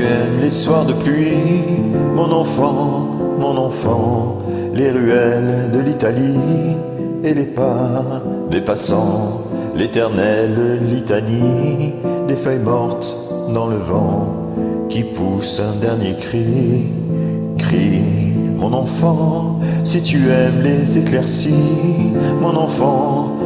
aimes les soirs de pluie, mon enfant, les ruelles de l'Italie et les pas des passants, l'éternelle litanie des feuilles mortes dans le vent qui pousse un dernier cri, cri. Mon enfant, si tu aimes les éclaircies, mon enfant,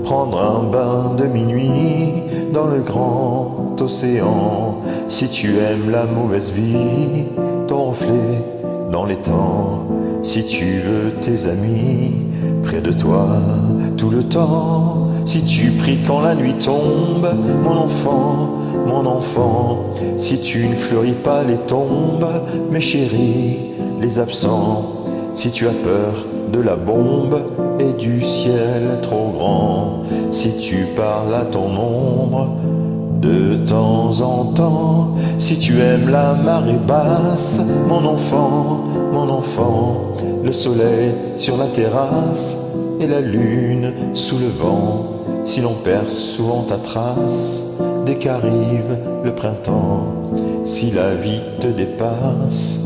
prendre un bain de minuit dans le grand océan. Si tu aimes la mauvaise vie, ton reflet dans les temps. Si tu veux tes amis près de toi tout le temps. Si tu pries quand la nuit tombe, mon enfant, si tu ne fleuris pas les tombes, mes chéris, les absents. Si tu as peur de la bombe et du ciel trop grand, si tu parles à ton ombre de temps en temps, si tu aimes la marée basse, mon enfant, le soleil sur la terrasse et la lune sous le vent, si l'on perd souvent ta trace dès qu'arrive le printemps, si la vie te dépasse,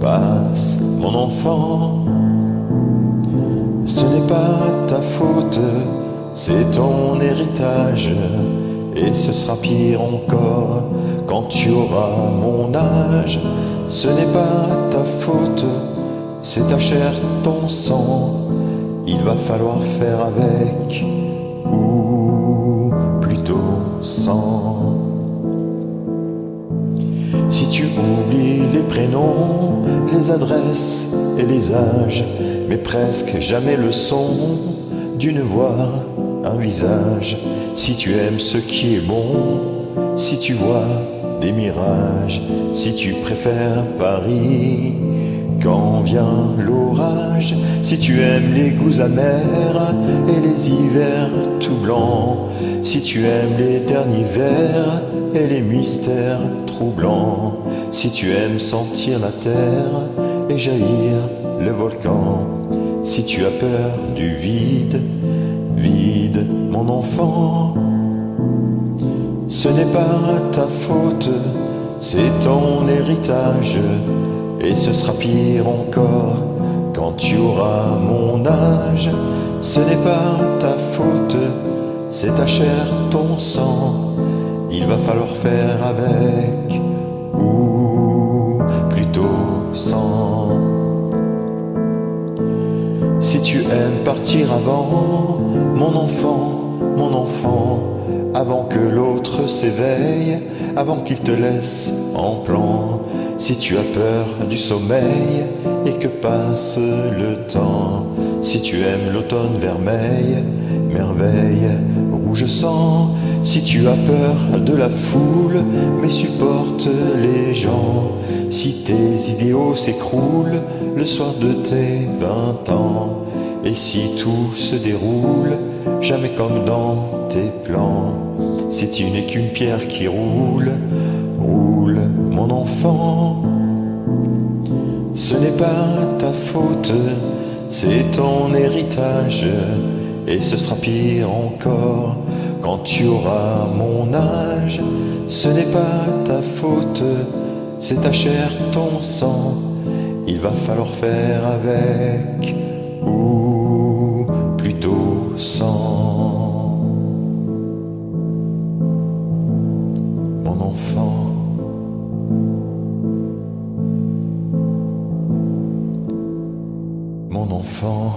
passe, mon enfant. Ce n'est pas ta faute, c'est ton héritage, et ce sera pire encore quand tu auras mon âge. Ce n'est pas ta faute, c'est ta chair, ton sang, il va falloir faire avec, ou plutôt sans. Si tu oublies les prénoms, les adresses et les âges, mais presque jamais le son d'une voix, un visage. Si tu aimes ce qui est bon, si tu vois des mirages, si tu préfères Paris quand vient l'orage, si tu aimes les goûts amers et les hivers tout blancs, si tu aimes les derniers vers et les mystères troublants, si tu aimes sentir la terre et jaillir le volcan, si tu as peur du vide, vide, mon enfant. Ce n'est pas ta faute, c'est ton héritage, et ce sera pire encore quand tu auras mon âge. Ce n'est pas ta faute, c'est ta chair, ton sang, il va falloir faire avec, ou plutôt sans. Si tu aimes partir avant, mon enfant, avant que l'autre s'éveille, avant qu'il te laisse en plan, si tu as peur du sommeil et que passe le temps, si tu aimes l'automne vermeil, merveille, rouge sang, si tu as peur de la foule, mais supporte les gens, si tes idéaux s'écroulent le soir de tes 20 ans, et si tout se déroule jamais comme dans tes plans, si tu n'es qu'une pierre qui roule, roule, mon enfant. Ce n'est pas ta faute, c'est ton héritage, et ce sera pire encore quand tu auras mon âge. Ce n'est pas ta faute, c'est ta chair, ton sang, il va falloir faire avec, ou plutôt sans. Mon enfant, mon enfant.